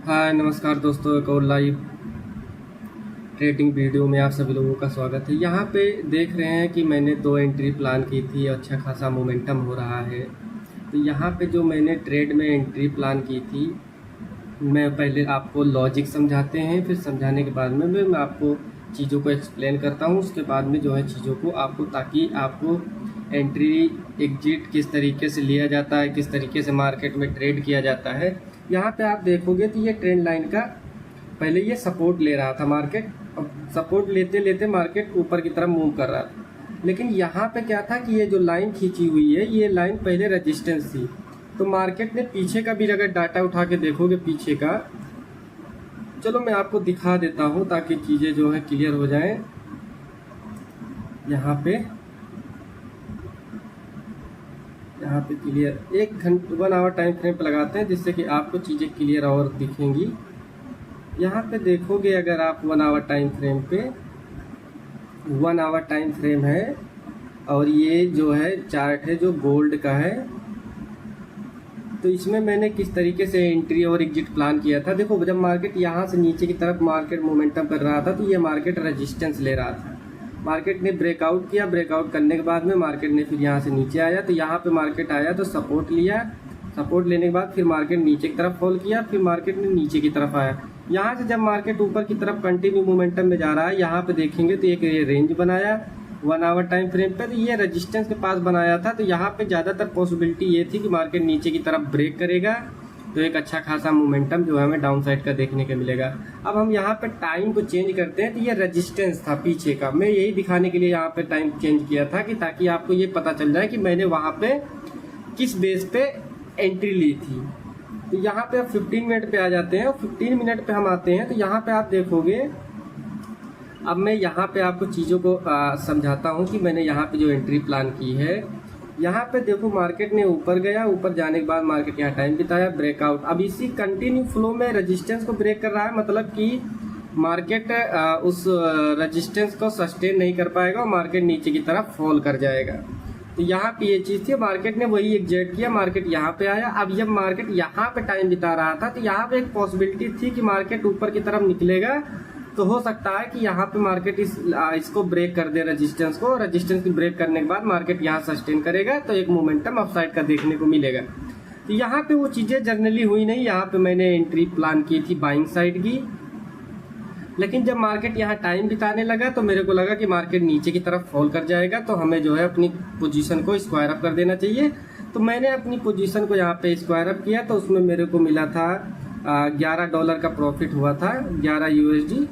हाय नमस्कार दोस्तों, एक और लाइव ट्रेडिंग वीडियो में आप सभी लोगों का स्वागत है। यहाँ पे देख रहे हैं कि मैंने 2 एंट्री प्लान की थी, अच्छा खासा मोमेंटम हो रहा है। तो यहाँ पे जो मैंने ट्रेड में एंट्री प्लान की थी, मैं पहले आपको लॉजिक समझाते हैं, फिर समझाने के बाद में मैं आपको चीज़ों को एक्सप्लेन करता हूँ। उसके बाद में जो है चीज़ों को आपको, ताकि आपको एंट्री एग्जिट किस तरीके से लिया जाता है, किस तरीके से मार्केट में ट्रेड किया जाता है। यहाँ पे आप देखोगे तो ये ट्रेंड लाइन का पहले ये सपोर्ट ले रहा था मार्केट, अब सपोर्ट लेते लेते मार्केट ऊपर की तरफ मूव कर रहा था। लेकिन यहाँ पे क्या था कि ये जो लाइन खींची हुई है, ये लाइन पहले रेजिस्टेंस थी। तो मार्केट ने पीछे का भी अगर डाटा उठा के देखोगे पीछे का, चलो मैं आपको दिखा देता हूँ ताकि चीज़ें जो है क्लियर हो जाएं। यहाँ पे क्लियर 1 आवर टाइम फ्रेम पे लगाते हैं, जिससे कि आपको चीज़ें क्लियर और दिखेंगी। यहाँ पे देखोगे अगर आप 1 आवर टाइम फ्रेम पे, 1 आवर टाइम फ्रेम है और ये जो है चार्ट है जो गोल्ड का है। तो इसमें मैंने किस तरीके से एंट्री और एग्जिट प्लान किया था। देखो, जब मार्केट यहाँ से नीचे की तरफ मार्केट मोमेंटम कर रहा था तो ये मार्केट रेजिस्टेंस ले रहा था। मार्केट ने ब्रेकआउट किया, ब्रेकआउट करने के बाद में मार्केट ने फिर यहाँ से नीचे आया, तो यहाँ पे मार्केट आया तो सपोर्ट लिया, सपोर्ट लेने के बाद फिर मार्केट नीचे की तरफ फॉल किया, फिर मार्केट ने नीचे की तरफ आया। यहाँ से जब मार्केट ऊपर की तरफ कंटिन्यू मोमेंटम में जा रहा है, यहाँ पे देखेंगे तो एक ये रेंज बनाया 1 आवर टाइम फ्रेम पे, तो ये रेजिस्टेंस के पास बनाया था। तो यहाँ पे ज़्यादातर पॉसिबिलिटी ये थी कि मार्केट नीचे की तरफ ब्रेक करेगा, तो एक अच्छा खासा मोमेंटम जो है हमें डाउन साइड का देखने को मिलेगा। अब हम यहाँ पे टाइम को चेंज करते हैं, तो ये रेजिस्टेंस था पीछे का। मैं यही दिखाने के लिए यहाँ पे टाइम चेंज किया था कि ताकि आपको ये पता चल जाए कि मैंने वहाँ पे किस बेस पे एंट्री ली थी। तो यहाँ पे आप 15 मिनट पे आ जाते हैं और 15 मिनट पे हम आते हैं। तो यहाँ पे आप देखोगे, अब मैं यहाँ पे आपको चीज़ों को समझाता हूँ कि मैंने यहाँ पे जो एंट्री प्लान की है। यहाँ पे देखो मार्केट ने ऊपर गया, ऊपर जाने के बाद मार्केट यहाँ टाइम बिताया, ब्रेकआउट। अब इसी कंटिन्यू फ्लो में रेजिस्टेंस को ब्रेक कर रहा है, मतलब कि मार्केट उस रेजिस्टेंस को सस्टेन नहीं कर पाएगा और मार्केट नीचे की तरफ फॉल कर जाएगा। तो यहाँ पे ये चीज़ थी, मार्केट ने वही एग्जिट किया, मार्केट यहाँ पे आया। अब जब मार्केट यहाँ पे टाइम बिता रहा था तो यहाँ पे एक पॉसिबिलिटी थी कि मार्केट ऊपर की तरफ निकलेगा, तो हो सकता है कि यहाँ पे मार्केट इसको ब्रेक कर दे, रेजिस्टेंस को। रेजिस्टेंस की ब्रेक करने के बाद मार्केट यहाँ सस्टेन करेगा, तो एक मोमेंटम अपसाइड का देखने को मिलेगा। तो यहाँ पे वो चीज़ें जनरली हुई नहीं। यहाँ पे मैंने एंट्री प्लान की थी बाइंग साइड की, लेकिन जब मार्केट यहाँ टाइम बिताने लगा तो मेरे को लगा कि मार्केट नीचे की तरफ फॉल कर जाएगा, तो हमें जो है अपनी पोजीशन को स्क्वायर अप कर देना चाहिए। तो मैंने अपनी पोजीशन को यहाँ पे स्क्वायर अप किया, तो उसमें मेरे को मिला था $11 का प्रॉफिट हुआ था, 11 USD।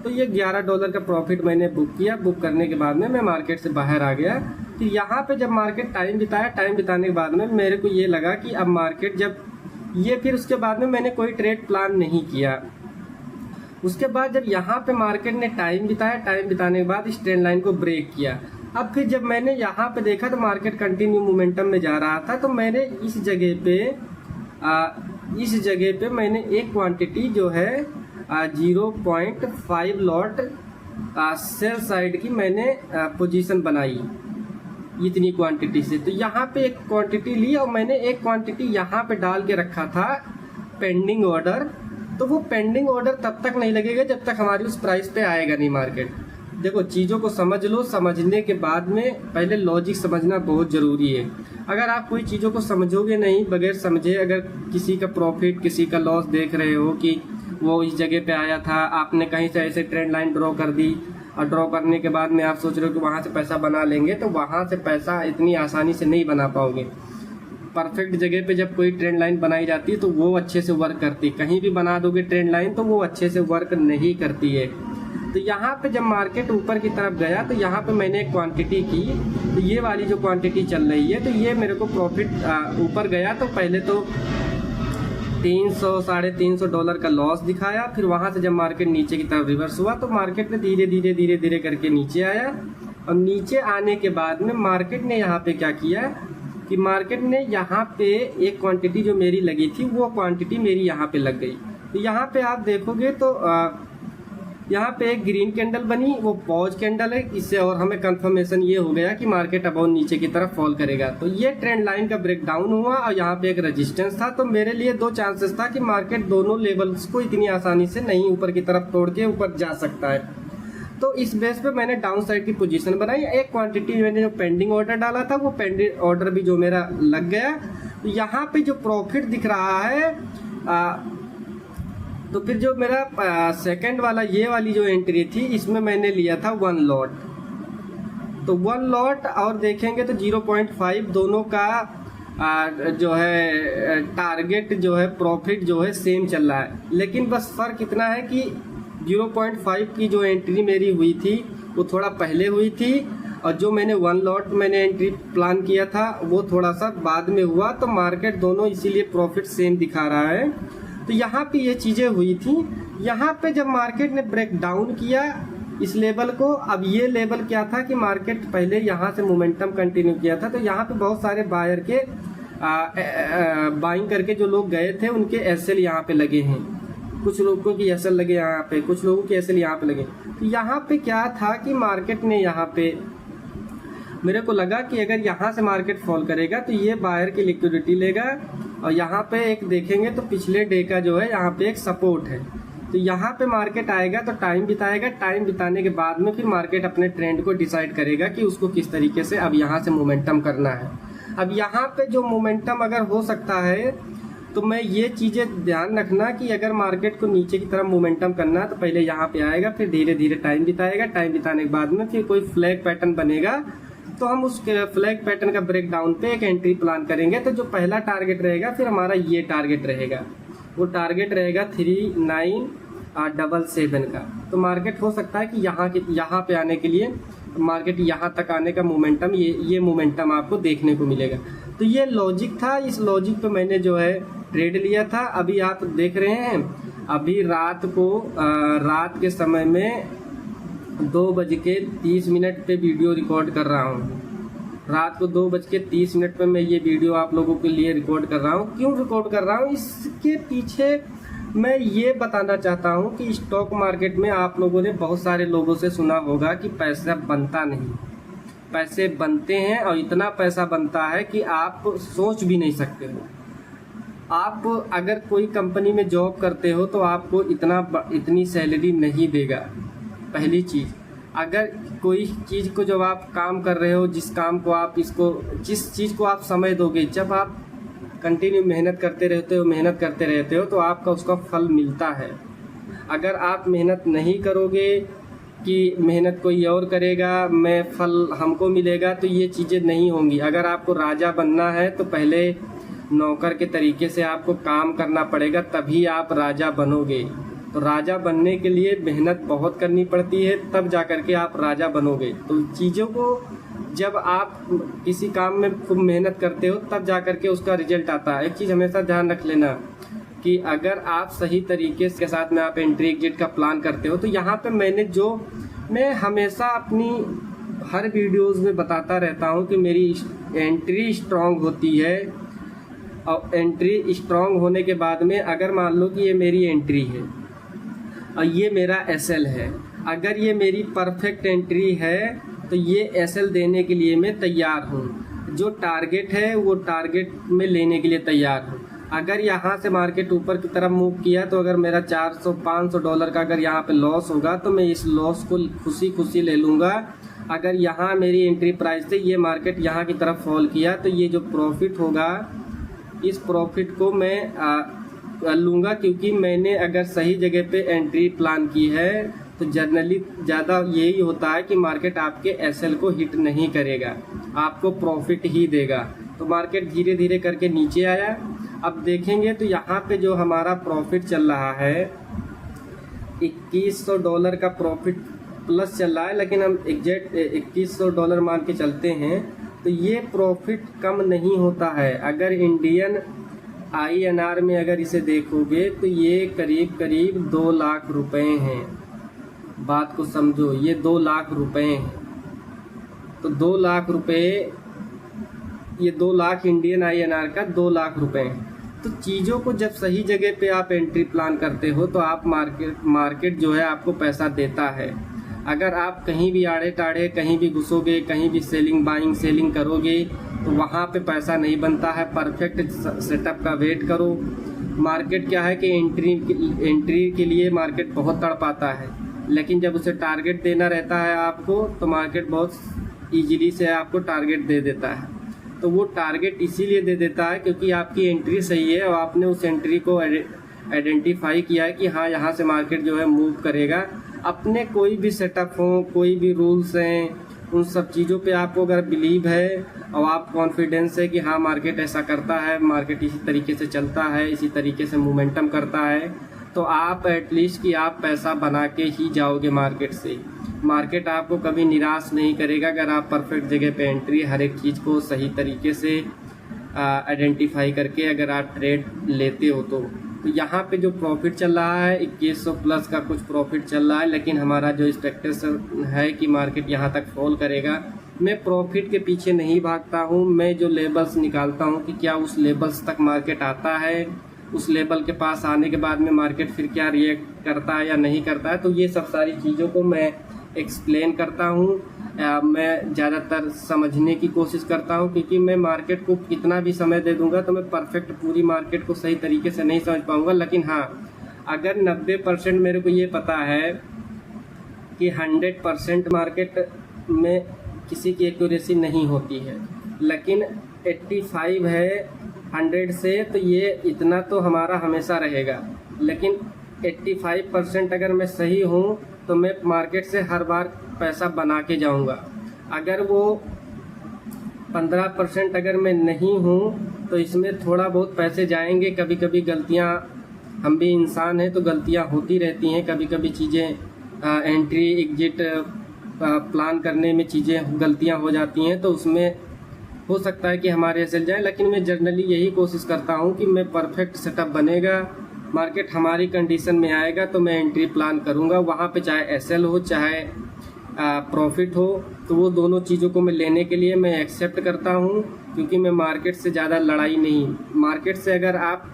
तो ये $11 का प्रॉफिट मैंने बुक किया। बुक करने के बाद में मैं मार्केट से बाहर आ गया। तो यहाँ पे जब मार्केट टाइम बिताया, टाइम बिताने के बाद में मेरे को ये लगा कि अब मार्केट जब ये, फिर उसके बाद में मैंने कोई ट्रेड प्लान नहीं किया। उसके बाद जब यहाँ पे मार्केट ने टाइम बिताया, टाइम बिताने के बाद इस ट्रेंड लाइन को ब्रेक किया। अब फिर जब मैंने यहाँ पे देखा तो मार्केट कंटिन्यू मोमेंटम में जा रहा था, तो मैंने इस जगह पे मैंने एक क्वांटिटी जो है 0.5 लॉट सेल साइड की मैंने पोजीशन बनाई इतनी क्वांटिटी से। तो यहाँ पे एक क्वांटिटी ली और मैंने एक क्वांटिटी यहाँ पे डाल के रखा था पेंडिंग ऑर्डर। तो वो पेंडिंग ऑर्डर तब तक नहीं लगेगा जब तक हमारी उस प्राइस पे आएगा नहीं मार्केट। देखो, चीज़ों को समझ लो, समझने के बाद में पहले लॉजिक समझना बहुत ज़रूरी है। अगर आप कोई चीज़ों को समझोगे नहीं, बगैर समझे अगर किसी का प्रॉफिट किसी का लॉस देख रहे हो कि वो इस जगह पे आया था, आपने कहीं से ऐसे ट्रेंड लाइन ड्रॉ कर दी और ड्रॉ करने के बाद में आप सोच रहे हो कि वहाँ से पैसा बना लेंगे, तो वहाँ से पैसा इतनी आसानी से नहीं बना पाओगे। परफेक्ट जगह पे जब कोई ट्रेंड लाइन बनाई जाती है तो वो अच्छे से वर्क करती है। कहीं भी बना दोगे ट्रेंड लाइन तो वो अच्छे से वर्क नहीं करती है। तो यहाँ पे जब मार्केट ऊपर की तरफ गया तो यहाँ पे मैंने एक क्वांटिटी की, तो ये वाली जो क्वांटिटी चल रही है, तो ये मेरे को प्रॉफिट ऊपर गया तो पहले तो 300-350 का लॉस दिखाया। फिर वहाँ से जब मार्केट नीचे की तरफ रिवर्स हुआ तो मार्केट ने धीरे धीरे करके नीचे आया। और नीचे आने के बाद में मार्केट ने यहाँ पे क्या किया कि मार्केट ने यहाँ पे एक क्वांटिटी जो मेरी लगी थी वो क्वांटिटी मेरी यहाँ पे लग गई। तो यहाँ पे आप देखोगे तो यहाँ पे एक ग्रीन कैंडल बनी, वो पॉज कैंडल है। इससे और हमें कंफर्मेशन ये हो गया कि मार्केट अब और नीचे की तरफ फॉल करेगा। तो ये ट्रेंड लाइन का ब्रेक डाउन हुआ और यहाँ पे एक रेजिस्टेंस था। तो मेरे लिए दो चांसेस था कि मार्केट दोनों लेवल्स को इतनी आसानी से नहीं ऊपर की तरफ तोड़ के ऊपर जा सकता है। तो इस बेस पे मैंने डाउन साइड की पोजीशन बनाई। एक क्वांटिटी मैंने जो पेंडिंग ऑर्डर डाला था वो पेंडिंग ऑर्डर भी जो मेरा लग गया। तो यहाँ पे जो प्रॉफिट दिख रहा है तो फिर जो मेरा सेकंड वाला ये वाली जो एंट्री थी इसमें मैंने लिया था 1 लॉट। तो 1 लॉट और देखेंगे तो 0.5 दोनों का जो है टारगेट जो है प्रॉफिट जो है सेम चल रहा है। लेकिन बस फ़र्क इतना है कि 0.5 की जो एंट्री मेरी हुई थी वो थोड़ा पहले हुई थी और जो मैंने 1 लॉट मैंने एंट्री प्लान किया था वो थोड़ा सा बाद में हुआ। तो मार्केट दोनों इसीलिए प्रॉफिट सेम दिखा रहा है। तो यहाँ पे ये चीज़ें हुई थी। यहाँ पे जब मार्केट ने ब्रेक डाउन किया इस लेवल को, अब ये लेवल क्या था कि मार्केट पहले यहाँ से मोमेंटम कंटिन्यू किया था। तो यहाँ पे बहुत सारे बायर के बाइंग करके जो लोग गए थे उनके एसएल यहाँ पे लगे हैं। कुछ लोगों की एसएल लगे यहाँ पे, कुछ लोगों की एसएल यहाँ पे लगे। तो यहाँ पे क्या था कि मार्केट ने यहाँ पे मेरे को लगा कि अगर यहाँ से मार्केट फॉल करेगा तो ये बायर की लिक्विडिटी लेगा और यहाँ पे एक देखेंगे तो पिछले डे का जो है यहाँ पे एक सपोर्ट है। तो यहाँ पे मार्केट आएगा तो टाइम बिताएगा। टाइम बिताने के बाद में फिर मार्केट अपने ट्रेंड को डिसाइड करेगा कि उसको किस तरीके से अब यहाँ से मोमेंटम करना है। अब यहाँ पे जो मोमेंटम अगर हो सकता है तो मैं ये चीज़ें ध्यान रखना कि अगर मार्केट को नीचे की तरफ मोमेंटम करना है तो पहले यहाँ पे आएगा, फिर धीरे धीरे टाइम बिताएगा। टाइम बिताने के बाद में फिर कोई फ्लैग पैटर्न बनेगा तो हम उस फ्लैग पैटर्न का ब्रेक डाउन पे एक एंट्री प्लान करेंगे। तो जो पहला टारगेट रहेगा फिर हमारा ये टारगेट रहेगा, वो टारगेट रहेगा 3977 का। तो मार्केट हो सकता है कि यहाँ पे आने के लिए मार्केट यहाँ तक आने का मोमेंटम ये मोमेंटम आपको देखने को मिलेगा। तो ये लॉजिक था। इस लॉजिक पे मैंने जो है ट्रेड लिया था। अभी आप देख रहे हैं अभी रात के समय में 2:30 पे वीडियो रिकॉर्ड कर रहा हूँ। रात को 2:30 पे मैं ये वीडियो आप लोगों के लिए रिकॉर्ड कर रहा हूँ। क्यों रिकॉर्ड कर रहा हूँ? इसके पीछे मैं ये बताना चाहता हूँ कि स्टॉक मार्केट में आप लोगों ने बहुत सारे लोगों से सुना होगा कि पैसा बनता नहीं। पैसे बनते हैं और इतना पैसा बनता है कि आप सोच भी नहीं सकते हो। आप अगर कोई कंपनी में जॉब करते हो तो आपको इतनी सैलरी नहीं देगा। पहली चीज़, अगर कोई चीज़ को जब आप काम कर रहे हो, जिस चीज़ को आप समय दोगे, जब आप कंटिन्यू मेहनत करते रहते हो तो आपका उसका फल मिलता है। अगर आप मेहनत नहीं करोगे कि मेहनत कोई और करेगा फल हमको मिलेगा, तो ये चीज़ें नहीं होंगी। अगर आपको राजा बनना है तो पहले नौकर के तरीके से आपको काम करना पड़ेगा, तभी आप राजा बनोगे। तो राजा बनने के लिए मेहनत बहुत करनी पड़ती है, तब जा कर के आप राजा बनोगे। तो चीज़ों को जब आप किसी काम में खूब मेहनत करते हो तब जा कर के उसका रिजल्ट आता है। एक चीज़ हमेशा ध्यान रख लेना कि अगर आप सही तरीके के साथ में आप एंट्री एग्जिट का प्लान करते हो तो यहाँ पे मैं हमेशा अपनी हर वीडियोस में बताता रहता हूँ कि मेरी एंट्री स्ट्रांग होती है। और एंट्री स्ट्रांग होने के बाद में अगर मान लो कि ये मेरी एंट्री है और ये मेरा एसएल है, अगर ये मेरी परफेक्ट एंट्री है तो ये एसएल देने के लिए मैं तैयार हूँ। जो टारगेट है वो टारगेट में लेने के लिए तैयार हूँ। अगर यहाँ से मार्केट ऊपर की तरफ मूव किया तो अगर मेरा $400-500 का अगर यहाँ पे लॉस होगा तो मैं इस लॉस को खुशी ले लूँगा। अगर यहाँ मेरी एंट्री प्राइस से ये मार्केट यहाँ की तरफ फॉल किया तो ये जो प्रॉफिट होगा इस प्रॉफिट को मैं लूँगा, क्योंकि मैंने अगर सही जगह पे एंट्री प्लान की है तो जनरली ज़्यादा यही होता है कि मार्केट आपके एसएल को हिट नहीं करेगा, आपको प्रॉफिट ही देगा। तो मार्केट धीरे धीरे करके नीचे आया। अब देखेंगे तो यहाँ पे जो हमारा प्रॉफिट चल रहा है $2100 का प्रॉफिट प्लस चल रहा है, लेकिन हम एग्जैक्ट $2100 मान के चलते हैं तो ये प्रॉफिट कम नहीं होता है। अगर इंडियन INR में अगर इसे देखोगे तो ये करीब 2 लाख रुपए हैं। बात को समझो, ये 2 लाख रुपए हैं। तो 2 लाख रुपए, ये 2 लाख इंडियन INR का 2 लाख रुपए हैं। तो चीज़ों को जब सही जगह पे आप एंट्री प्लान करते हो तो आप मार्केट जो है आपको पैसा देता है। अगर आप कहीं भी आड़े टाड़े कहीं भी घुसोगे, कहीं भी बाइंग सेलिंग करोगे तो वहाँ पे पैसा नहीं बनता है। परफेक्ट सेटअप का वेट करो। मार्केट क्या है कि एंट्री के लिए मार्केट बहुत तड़पाता है, लेकिन जब उसे टारगेट देना रहता है आपको तो मार्केट बहुत ईजिली से आपको टारगेट दे देता है। तो वो टारगेट इसीलिए दे देता है क्योंकि आपकी एंट्री सही है और आपने उस एंट्री को आइडेंटिफाई किया है कि हाँ यहाँ से मार्केट जो है मूव करेगा। अपने कोई भी सेटअप हो, कोई भी रूल्स हैं, उन सब चीज़ों पे आपको अगर बिलीव है और आप कॉन्फिडेंस है कि हाँ मार्केट ऐसा करता है, मार्केट इसी तरीके से चलता है, इसी तरीके से मोमेंटम करता है, तो आप एटलीस्ट कि आप पैसा बना के ही जाओगे मार्केट से। मार्केट आपको कभी निराश नहीं करेगा अगर आप परफेक्ट जगह पे एंट्री हर एक चीज़ को सही तरीके से आइडेंटिफाई करके अगर आप ट्रेड लेते हो तो यहाँ पे जो प्रॉफिट चल रहा है 2100 प्लस का कुछ प्रॉफिट चल रहा है, लेकिन हमारा जो एक्सपेक्टेशन है कि मार्केट यहाँ तक फॉल करेगा। मैं प्रॉफिट के पीछे नहीं भागता हूँ, मैं जो लेवल्स निकालता हूँ कि क्या उस लेवल्स तक मार्केट आता है, उस लेवल के पास आने के बाद में मार्केट फिर क्या रिएक्ट करता है या नहीं करता है। तो ये सब सारी चीज़ों को मैं एक्सप्लेन करता हूँ। मैं ज़्यादातर समझने की कोशिश करता हूँ क्योंकि मैं मार्केट को कितना भी समय दे दूँगा तो मैं परफेक्ट पूरी मार्केट को सही तरीके से नहीं समझ पाऊँगा। लेकिन हाँ, अगर 90% मेरे को ये पता है कि 100% मार्केट में किसी की एक्यूरेसी नहीं होती है, लेकिन 85 है 100 से, तो ये इतना तो हमारा हमेशा रहेगा। लेकिन 85% अगर मैं सही हूँ तो मैं मार्केट से हर बार पैसा बना के जाऊंगा। अगर वो 15% अगर मैं नहीं हूँ तो इसमें थोड़ा बहुत पैसे जाएंगे। कभी कभी गलतियाँ, हम भी इंसान हैं तो गलतियाँ होती रहती हैं। कभी कभी चीज़ें एंट्री एग्जिट प्लान करने में चीज़ें गलतियाँ हो जाती हैं, तो उसमें हो सकता है कि हमारे चल जाए। लेकिन मैं जनरली यही कोशिश करता हूँ कि मैं परफेक्ट सेटअप बनेगा, मार्केट हमारी कंडीशन में आएगा तो मैं एंट्री प्लान करूँगा। वहाँ पे चाहे एसएल हो चाहे प्रॉफिट हो, तो वो दोनों चीज़ों को मैं लेने के लिए मैं एक्सेप्ट करता हूँ, क्योंकि मैं मार्केट से ज़्यादा लड़ाई नहीं। मार्केट से अगर आप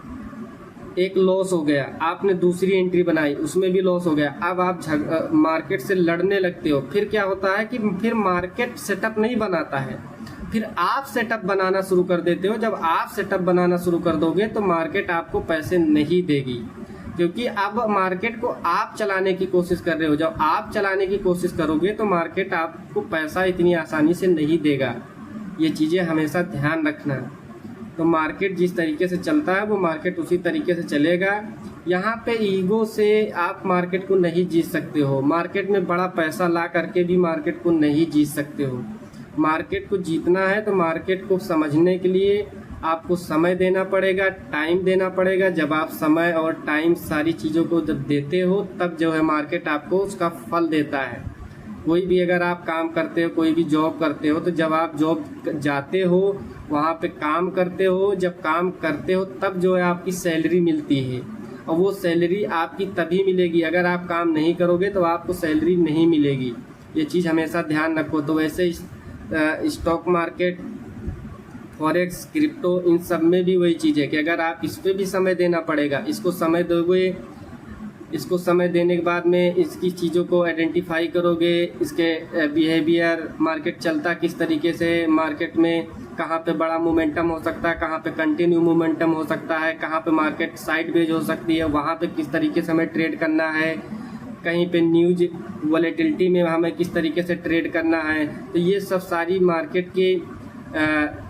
एक लॉस हो गया, आपने दूसरी एंट्री बनाई उसमें भी लॉस हो गया, अब आप मार्केट से लड़ने लगते हो, फिर क्या होता है कि फिर मार्केट सेटअप नहीं बनाता है, फिर आप सेटअप बनाना शुरू कर देते हो। जब आप सेटअप बनाना शुरू कर दोगे तो मार्केट आपको पैसे नहीं देगी, क्योंकि अब मार्केट को आप चलाने की कोशिश कर रहे हो। जब आप चलाने की कोशिश करोगे तो मार्केट आपको पैसा इतनी आसानी से नहीं देगा। ये चीज़ें हमेशा ध्यान रखना। तो मार्केट जिस तरीके से चलता है वो मार्केट उसी तरीके से चलेगा। यहाँ पे ईगो से आप मार्केट को नहीं जीत सकते हो। मार्केट में बड़ा पैसा ला करके भी मार्केट को नहीं जीत सकते हो। मार्केट को जीतना है तो मार्केट को समझने के लिए आपको समय देना पड़ेगा, टाइम देना पड़ेगा। जब आप समय और टाइम सारी चीज़ों को जब देते हो तब जो है मार्केट आपको उसका फल देता है। कोई भी अगर आप काम करते हो, कोई भी जॉब करते हो, तो जब आप जॉब जाते हो वहाँ पे काम करते हो, जब काम करते हो तब जो है आपकी सैलरी मिलती है, और वो सैलरी आपकी तभी मिलेगी। अगर आप काम नहीं करोगे तो आपको सैलरी नहीं मिलेगी। ये चीज़ हमेशा ध्यान रखो। तो वैसे स्टॉक मार्केट, फॉरेक्स, क्रिप्टो, इन सब में भी वही चीज़ है कि अगर आप इस पर भी समय देना पड़ेगा। इसको समय दोगे, इसको समय देने के बाद में इसकी चीज़ों को आइडेंटिफाई करोगे, इसके बिहेवियर, मार्केट चलता किस तरीके से, मार्केट में कहाँ पे बड़ा मोमेंटम हो सकता है, कहाँ पे कंटिन्यू मोमेंटम हो सकता है, कहाँ पे मार्केट साइडवेज हो सकती है, वहाँ पे किस तरीके से हमें ट्रेड करना है, कहीं पे न्यूज वॉलेटिलिटी में हमें किस तरीके से ट्रेड करना है। तो ये सब सारी मार्केट के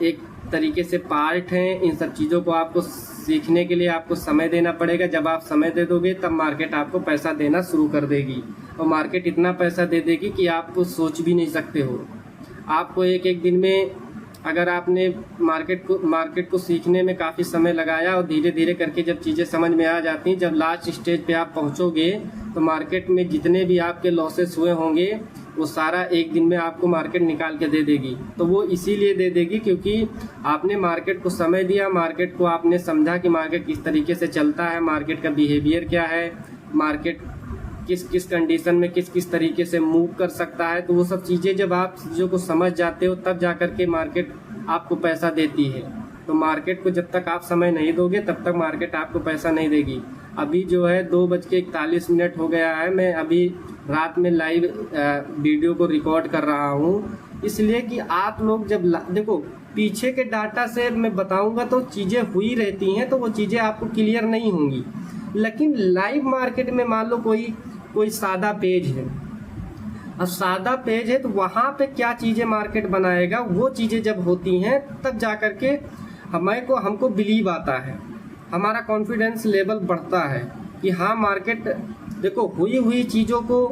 एक तरीके से पार्ट हैं। इन सब चीज़ों को आपको सीखने के लिए आपको समय देना पड़ेगा। जब आप समय दे दोगे तब मार्केट आपको पैसा देना शुरू कर देगी, और मार्केट इतना पैसा दे देगी कि आप सोच भी नहीं सकते हो। आपको एक एक दिन में, अगर आपने मार्केट को सीखने में काफ़ी समय लगाया और धीरे धीरे करके जब चीज़ें समझ में आ जाती हैं, जब लास्ट स्टेज पे आप पहुंचोगे तो मार्केट में जितने भी आपके लॉसेस हुए होंगे वो सारा एक दिन में आपको मार्केट निकाल के दे देगी। तो वो इसीलिए दे देगी क्योंकि आपने मार्केट को समय दिया, मार्केट को आपने समझा कि मार्केट किस तरीके से चलता है, मार्केट का बिहेवियर क्या है, मार्केट किस किस कंडीशन में किस किस तरीके से मूव कर सकता है। तो वो सब चीज़ें जब आप चीज़ों को समझ जाते हो तब जा कर के मार्केट आपको पैसा देती है। तो मार्केट को जब तक आप समय नहीं दोगे तब तक मार्केट आपको पैसा नहीं देगी। अभी जो है 2:41 हो गया है, मैं अभी रात में लाइव वीडियो को रिकॉर्ड कर रहा हूँ, इसलिए कि आप लोग जब देखो पीछे के डाटा से मैं बताऊंगा तो चीज़ें हुई रहती हैं, तो वो चीज़ें आपको क्लियर नहीं होंगी। लेकिन लाइव मार्केट में मान लो कोई सादा पेज है, अब सादा पेज है तो वहाँ पे क्या चीज़ें मार्केट बनाएगा, वो चीज़ें जब होती हैं तब जा कर के हमको बिलीव आता है, हमारा कॉन्फिडेंस लेवल बढ़ता है कि हाँ मार्केट देखो हुई चीज़ों को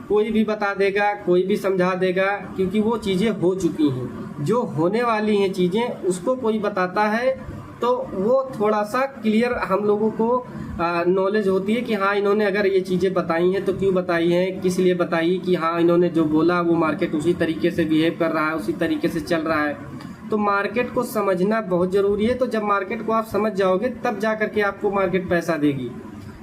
कोई भी बता देगा, कोई भी समझा देगा, क्योंकि वो चीज़ें हो चुकी हैं। जो होने वाली हैं चीज़ें उसको कोई बताता है तो वो थोड़ा सा क्लियर हम लोगों को नॉलेज होती है कि हाँ इन्होंने अगर ये चीज़ें बताई हैं तो क्यों बताई हैं, किस लिए बताई, कि हाँ इन्होंने जो बोला वो मार्केट उसी तरीके से बिहेव कर रहा है, उसी तरीके से चल रहा है। तो मार्केट को समझना बहुत ज़रूरी है। तो जब मार्केट को आप समझ जाओगे तब जा करके आपको मार्केट पैसा देगी।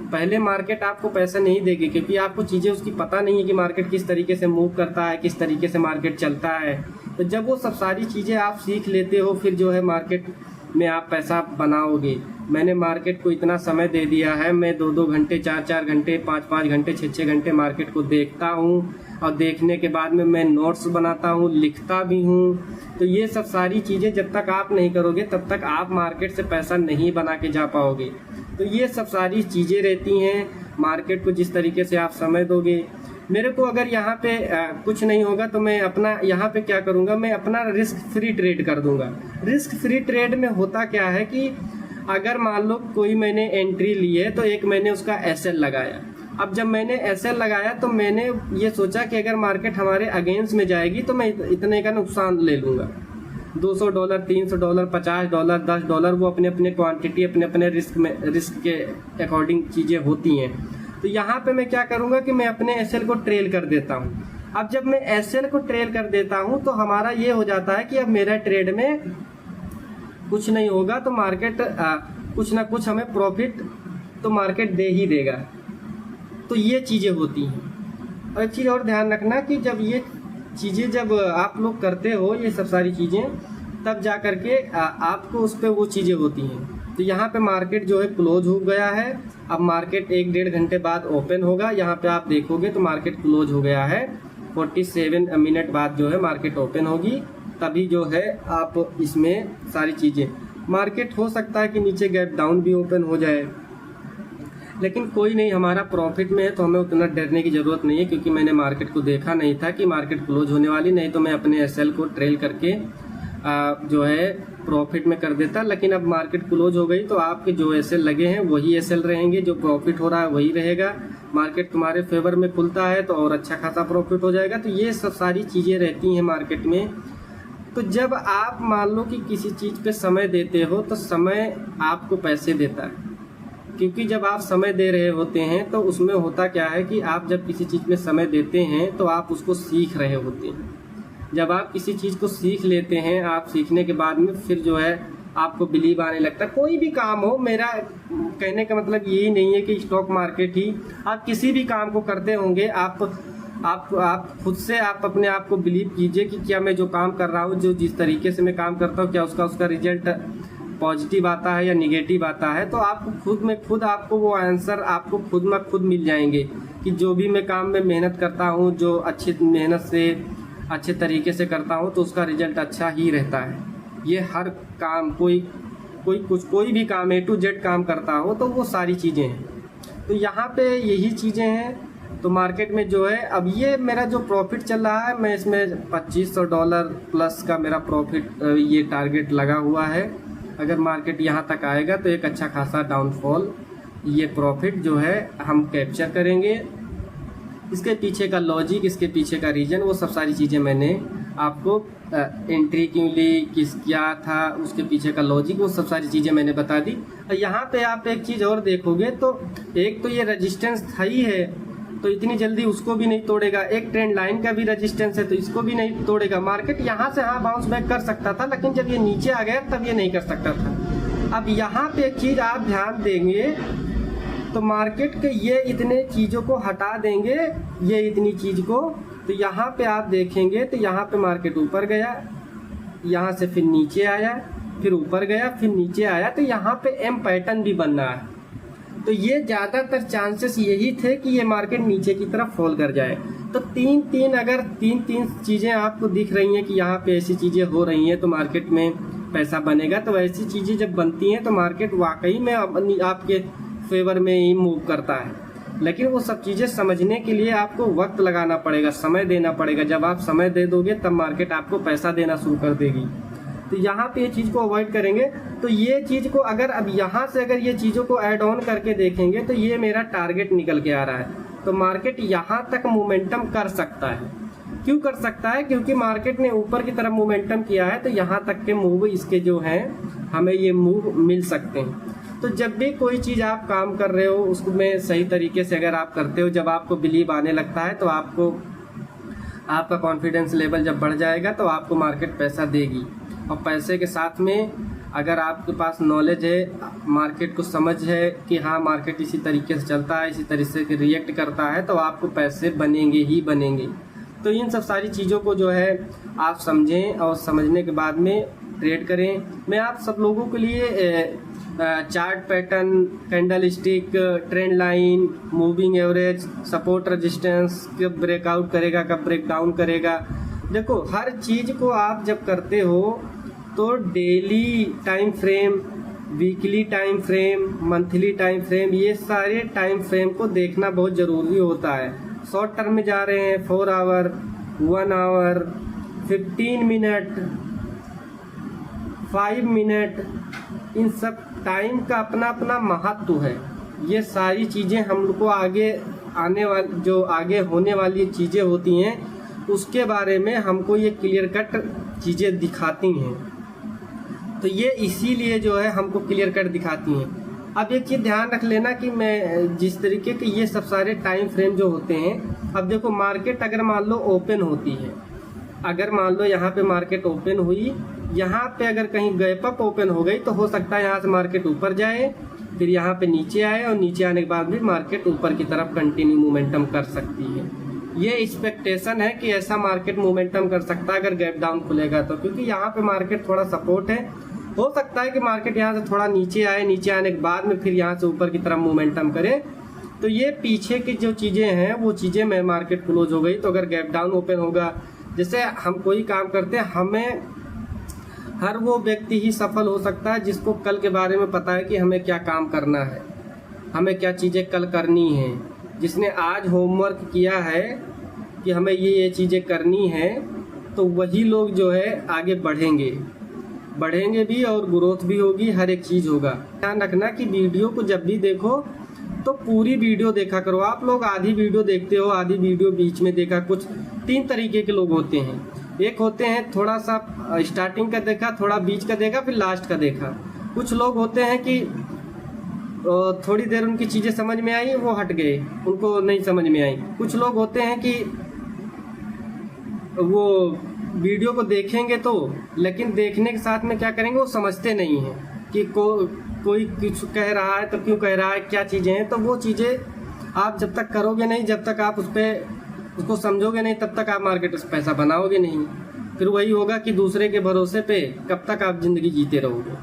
पहले मार्केट आपको पैसा नहीं देगी, क्योंकि आपको चीज़ें उसकी पता नहीं है कि मार्केट किस तरीके से मूव करता है, किस तरीके से मार्केट चलता है। तो जब वो सब सारी चीज़ें आप सीख लेते हो फिर जो है मार्केट में आप पैसा बनाओगे। मैंने मार्केट को इतना समय दे दिया है, मैं 2-2 घंटे 4-4 घंटे 5-5 घंटे 6-6 घंटे मार्केट को देखता हूँ, और देखने के बाद में मैं नोट्स बनाता हूँ, लिखता भी हूँ। तो ये सब सारी चीज़ें जब तक आप नहीं करोगे तब तक आप मार्केट से पैसा नहीं बना के जा पाओगे। तो ये सब सारी चीज़ें रहती हैं, मार्केट को जिस तरीके से आप समय दोगे। मेरे को अगर यहाँ पे कुछ नहीं होगा तो मैं अपना यहाँ पे क्या करूँगा, मैं अपना रिस्क फ्री ट्रेड कर दूँगा। रिस्क फ्री ट्रेड में होता क्या है कि अगर मान लो कोई मैंने एंट्री ली है तो एक मैंने उसका एसएल लगाया। अब जब मैंने एसएल लगाया तो मैंने ये सोचा कि अगर मार्केट हमारे अगेंस्ट में जाएगी तो मैं इतने का नुकसान ले लूँगा। $200, $300, $50, $10, वो अपने अपने क्वांटिटी अपने अपने रिस्क के अकॉर्डिंग चीज़ें होती हैं। तो यहाँ पे मैं क्या करूँगा कि मैं अपने एसएल को ट्रेल कर देता हूँ। अब जब मैं एसएल को ट्रेल कर देता हूँ तो हमारा ये हो जाता है कि अब मेरा ट्रेड में कुछ नहीं होगा, तो मार्केट कुछ ना कुछ हमें प्रॉफिट तो मार्केट दे ही देगा। तो ये चीज़ें होती हैं। और एक चीज़ और ध्यान रखना कि जब ये चीज़ें जब आप लोग करते हो ये सब सारी चीज़ें, तब जा कर के आपको उस पर वो चीज़ें होती हैं। तो यहाँ पे मार्केट जो है क्लोज हो गया है। अब मार्केट 1-1.5 घंटे बाद ओपन होगा। यहाँ पे आप देखोगे तो मार्केट क्लोज हो गया है। 47 मिनट बाद जो है मार्केट ओपन होगी, तभी जो है आप इसमें सारी चीज़ें, मार्केट हो सकता है कि नीचे गैप डाउन भी ओपन हो जाए, लेकिन कोई नहीं, हमारा प्रॉफिट में है तो हमें उतना डरने की ज़रूरत नहीं है, क्योंकि मैंने मार्केट को देखा नहीं था कि मार्केट क्लोज होने वाली, नहीं तो मैं अपने एसएल को ट्रेल करके जो है प्रॉफिट में कर देता। लेकिन अब मार्केट क्लोज हो गई तो आपके जो एसएल लगे हैं वही एसएल रहेंगे, जो प्रॉफिट हो रहा है वही रहेगा। मार्केट तुम्हारे फेवर में खुलता है तो और अच्छा खासा प्रॉफिट हो जाएगा। तो ये सब सारी चीज़ें रहती हैं मार्केट में। तो जब आप मान लो कि किसी चीज़ पे समय देते हो तो समय आपको पैसे देता है, क्योंकि जब आप समय दे रहे होते हैं तो उसमें होता क्या है कि आप जब किसी चीज़ में समय देते हैं तो आप उसको सीख रहे होते हैं। जब आप किसी चीज़ को सीख लेते हैं, आप सीखने के बाद में फिर जो है आपको बिलीव आने लगता है। कोई भी काम हो, मेरा कहने का मतलब यही नहीं है कि स्टॉक मार्केट ही, आप किसी भी काम को करते होंगे, आप खुद से आप अपने आप को बिलीव कीजिए कि क्या मैं जो काम कर रहा हूँ, जो जिस तरीके से मैं काम करता हूँ, क्या उसका रिजल्ट पॉजिटिव आता है या निगेटिव आता है। तो आपको खुद आपको वो आंसर आपको खुद में खुद मिल जाएंगे कि जो भी मैं काम में मेहनत करता हूँ, जो अच्छी मेहनत से अच्छे तरीके से करता हूँ तो उसका रिजल्ट अच्छा ही रहता है। ये हर काम कोई भी काम A to Z काम करता हो तो वो सारी चीज़ें हैं। तो यहाँ पे यही चीज़ें हैं। तो मार्केट में जो है अब ये मेरा जो प्रॉफिट चल रहा है, मैं इसमें $2500 प्लस का मेरा प्रॉफिट ये टारगेट लगा हुआ है। अगर मार्केट यहाँ तक आएगा तो एक अच्छा खासा डाउनफॉल ये प्रॉफिट जो है हम कैप्चर करेंगे। इसके पीछे का लॉजिक, इसके पीछे का रीजन, वो सब सारी चीज़ें मैंने आपको एंट्री क्यों ली, क्या था, उसके पीछे का लॉजिक, वो सब सारी चीज़ें मैंने बता दी। यहाँ पे आप एक चीज़ और देखोगे तो एक तो ये रेजिस्टेंस था ही है, तो इतनी जल्दी उसको भी नहीं तोड़ेगा। एक ट्रेंड लाइन का भी रेजिस्टेंस है तो इसको भी नहीं तोड़ेगा। मार्केट यहाँ से हाँ बाउंस बैक कर सकता था, लेकिन जब ये नीचे आ गया तब ये नहीं कर सकता था। अब यहाँ पे एक चीज़ आप ध्यान देंगे तो मार्केट के ये इतने चीज़ों को हटा देंगे, ये इतनी चीज़ को, तो यहाँ पे आप देखेंगे तो यहाँ पे मार्केट ऊपर गया, यहाँ से फिर नीचे आया, फिर ऊपर गया, फिर नीचे आया, तो यहाँ पे एम पैटर्न भी बन रहा है। तो ये ज़्यादातर चांसेस यही थे कि ये मार्केट नीचे की तरफ फॉल कर जाए। तो अगर तीन चीज़ें आपको दिख रही हैं कि यहाँ पे ऐसी चीज़ें हो रही हैं तो मार्केट में पैसा बनेगा, तो ऐसी चीज़ें जब बनती हैं तो मार्केट वाकई में आपके फेवर में ही मूव करता है। लेकिन वो सब चीज़ें समझने के लिए आपको वक्त लगाना पड़ेगा, समय देना पड़ेगा। जब आप समय दे दोगे तब मार्केट आपको पैसा देना शुरू कर देगी। तो यहाँ पे ये चीज़ को अवॉइड करेंगे। तो ये चीज़ को अगर अब यहाँ से अगर ये चीज़ों को ऐड ऑन करके देखेंगे तो ये मेरा टारगेट निकल के आ रहा है। तो मार्केट यहाँ तक मोमेंटम कर सकता है। क्यों कर सकता है? क्योंकि मार्केट ने ऊपर की तरफ मोमेंटम किया है, तो यहाँ तक के मूव इसके जो हैं हमें ये मूव मिल सकते हैं। तो जब भी कोई चीज़ आप काम कर रहे हो उसमें सही तरीके से अगर आप करते हो, जब आपको बिलीव आने लगता है तो आपका कॉन्फिडेंस लेवल जब बढ़ जाएगा तो आपको मार्केट पैसा देगी। और पैसे के साथ में अगर आपके पास नॉलेज है, मार्केट को समझ है कि हाँ मार्केट इसी तरीके से चलता है, इसी तरीके से रिएक्ट करता है, तो आपको पैसे बनेंगे ही बनेंगे। तो इन सब सारी चीज़ों को जो है आप समझें और समझने के बाद में ट्रेड करें। मैं आप सब लोगों के लिए chart pattern, candle stick, trend line, moving average, support resistance, कब ब्रेकआउट करेगा, कब ब्रेक डाउन करेगा, देखो हर चीज़ को आप जब करते हो तो daily time frame, weekly time frame, monthly time frame, ये सारे टाइम फ्रेम को देखना बहुत ज़रूरी होता है। शॉर्ट टर्म में जा रहे हैं 4 आवर, 1 आवर, 15 मिनट, 5 मिनट, इन सब टाइम का अपना अपना महत्व है। ये सारी चीज़ें हम लोग को आगे आगे होने वाली चीज़ें होती हैं उसके बारे में हमको ये क्लियर कट चीज़ें दिखाती हैं। तो ये इसीलिए जो है हमको क्लियर कट दिखाती हैं। अब एक चीज़ ध्यान रख लेना कि मैं जिस तरीके के ये सब सारे टाइम फ्रेम जो होते हैं, अब देखो मार्केट अगर मान लो ओपन होती है, अगर मान लो यहाँ पे मार्केट ओपन हुई, यहाँ पे अगर कहीं गैप अप ओपन हो गई तो हो सकता है यहाँ से मार्केट ऊपर जाए, फिर यहाँ पे नीचे आए और नीचे आने के बाद भी मार्केट ऊपर की तरफ कंटिन्यू मोमेंटम कर सकती है। ये एक्सपेक्टेशन है कि ऐसा मार्केट मोमेंटम कर सकता है अगर गैप डाउन खुलेगा तो, क्योंकि यहाँ पे मार्केट थोड़ा सपोर्ट है। हो सकता है कि मार्केट यहाँ से थोड़ा नीचे आए, नीचे आने के बाद में फिर यहाँ से ऊपर की तरफ मोमेंटम करे। तो ये पीछे की जो चीज़ें हैं वो चीज़ें में मार्केट क्लोज हो गई तो अगर गैप डाउन ओपन होगा, जैसे हम कोई काम करते हैं, हमें हर वो व्यक्ति ही सफल हो सकता है जिसको कल के बारे में पता है कि हमें क्या काम करना है, हमें क्या चीज़ें कल करनी है। जिसने आज होमवर्क किया है कि हमें ये चीज़ें करनी है, तो वही लोग जो है आगे बढ़ेंगे भी और ग्रोथ भी होगी, हर एक चीज़ होगा। ध्यान रखना कि वीडियो को जब भी देखो तो पूरी वीडियो देखा करो। आप लोग आधी वीडियो देखते हो, आधी वीडियो बीच में देखा। कुछ 3 तरीके के लोग होते हैं। एक होते हैं थोड़ा सा स्टार्टिंग का देखा, थोड़ा बीच का देखा, फिर लास्ट का देखा। कुछ लोग होते हैं कि थोड़ी देर उनकी चीज़ें समझ में आई, वो हट गए, उनको नहीं समझ में आई। कुछ लोग होते हैं कि वो वीडियो को देखेंगे तो, लेकिन देखने के साथ में क्या करेंगे, वो समझते नहीं हैं कि कोई कुछ कह रहा है तो क्यों कह रहा है, क्या चीज़ें हैं। तो वो चीज़ें आप जब तक करोगे नहीं, जब तक आप उसको समझोगे नहीं, तब तक आप मार्केट से पैसा बनाओगे नहीं। फिर वही होगा कि दूसरे के भरोसे पे कब तक आप ज़िंदगी जीते रहोगे।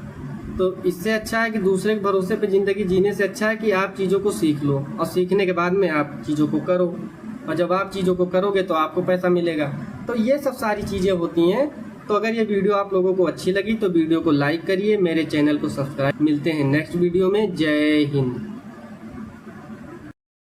तो इससे अच्छा है कि दूसरे के भरोसे पे ज़िंदगी जीने से अच्छा है कि आप चीज़ों को सीख लो और सीखने के बाद में आप चीज़ों को करो, और जब आप चीज़ों को करोगे तो आपको पैसा मिलेगा। तो ये सब सारी चीज़ें होती हैं। तो अगर ये वीडियो आप लोगों को अच्छी लगी तो वीडियो को लाइक करिए, मेरे चैनल को सब्सक्राइब। मिलते हैं नेक्स्ट वीडियो में। जय हिंद।